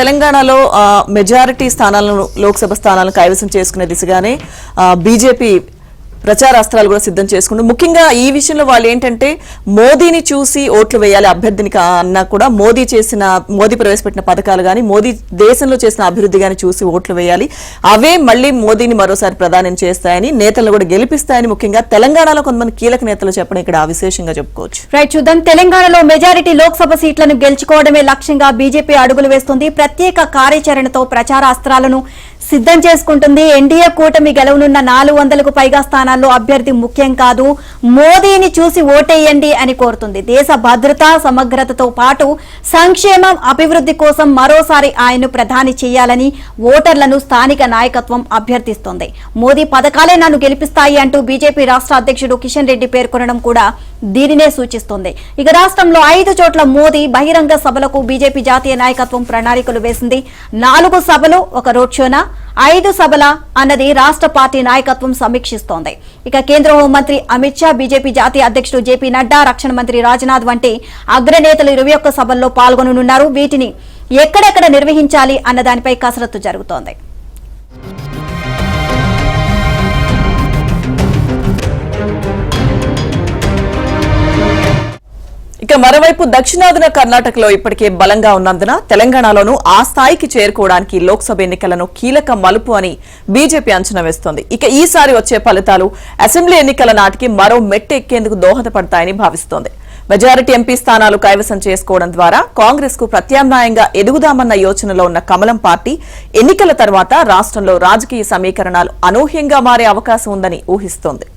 తెలంగాణలో మెజారిటీ స్థానాలను లోక్సభ స్థానాలను కైవసం చేసుకునే దిశగానే బీజేపీ ప్రచార అస్త్రాలు కూడా సిద్ధం చేసుకుంటూ ముఖ్యంగా ఈ విషయంలో వాళ్ళు ఏంటంటే మోదీని చూసి ఓట్లు వేయాలి అభ్యర్థిని అన్నా కూడా మోదీ ప్రవేశపెట్టిన పథకాలు కానీ మోదీ దేశంలో చేసిన అభివృద్ధి కానీ చూసి ఓట్లు వేయాలి, అవే మళ్ళీ మోదీని మరోసారి ప్రధానం చేస్తాయని నేతలను కూడా గెలిపిస్తాయని ముఖ్యంగా తెలంగాణలో కొంతమంది కీలక నేతలు చెప్పడం ఇక్కడ విశేషంగా చెప్పుకోవచ్చు. రైట్, చూద్దాం. తెలంగాణలో మెజారిటీ లోక్సభ సీట్లను గెలుచుకోవడమే లక్ష్యంగా బీజేపీ అడుగులు వేస్తుంది. ప్రత్యేక కార్యాచరణతో ప్రచార అస్త్రాలను సిద్ధం చేసుకుంటుంది. ఎన్డీఏ కూటమి గెలవనున్న 400కు పైగా స్థానాల్లో అభ్యర్థి ముఖ్యం కాదు, మోదీని చూసి ఓటేయండి అని కోరుతుంది. దేశ భద్రత సమగ్రతతో పాటు సంక్షేమం అభివృద్ధి కోసం మరోసారి ఆయన్ను ప్రధాని చేయాలని ఓటర్లను స్థానిక నాయకత్వం అభ్యర్థిస్తోంది. మోదీ పథకాలే నన్ను గెలిపిస్తాయి అంటూ బీజేపీ రాష్ట్ర అధ్యక్షుడు కిషన్ రెడ్డి పేర్కొనడం కూడా దీనినే సూచిస్తుంది. ఇక రాష్ట్రంలో 5 చోట్ల మోదీ బహిరంగ సభలకు బీజేపీ జాతీయ నాయకత్వం ప్రణాళికలు వేసింది. 4 సభలు, ఒక రోడ్ షోనా, 5 సభల అన్నది రాష్ట్ర పార్టీ నాయకత్వం సమీక్షిస్తోంది. ఇక కేంద్ర హోంమంత్రి అమిత్ షా, బీజేపీ జాతీయ అధ్యక్షుడు జేపీ నడ్డా, రక్షణ మంత్రి రాజ్నాథ్ వంటి అగ్రనేతలు 21 సభల్లో పాల్గొననున్నారు. వీటిని ఎక్కడెక్కడ నిర్వహించాలి అన్న దానిపై కసరత్తు జరుగుతోంది. ఇక మరోవైపు దక్షిణాదిన కర్ణాటకలో ఇప్పటికే బలంగా ఉన్నందున తెలంగాణలోనూ ఆ స్థాయికి చేరుకోవడానికి లోక్సభ ఎన్నికలను కీలక మలుపు అని బీజేపీ అంచనా వేస్తోంది. ఇక ఈసారి వచ్చే ఫలితాలు అసెంబ్లీ ఎన్నికల నాటికి మరో మెట్టు ఎక్కేందుకు దోహదపడతాయని భావిస్తోంది. మెజారిటీ ఎంపీ స్థానాలు కైవసం చేసుకోవడం ద్వారా కాంగ్రెస్ కు ప్రత్యామ్నాయంగా ఎదుగుదామన్న యోచనలో ఉన్న కమలం పార్టీ ఎన్నికల తర్వాత రాష్ట్రంలో రాజకీయ సమీకరణాలు అనూహ్యంగా మారే అవకాశం ఉందని ఊహిస్తోంది.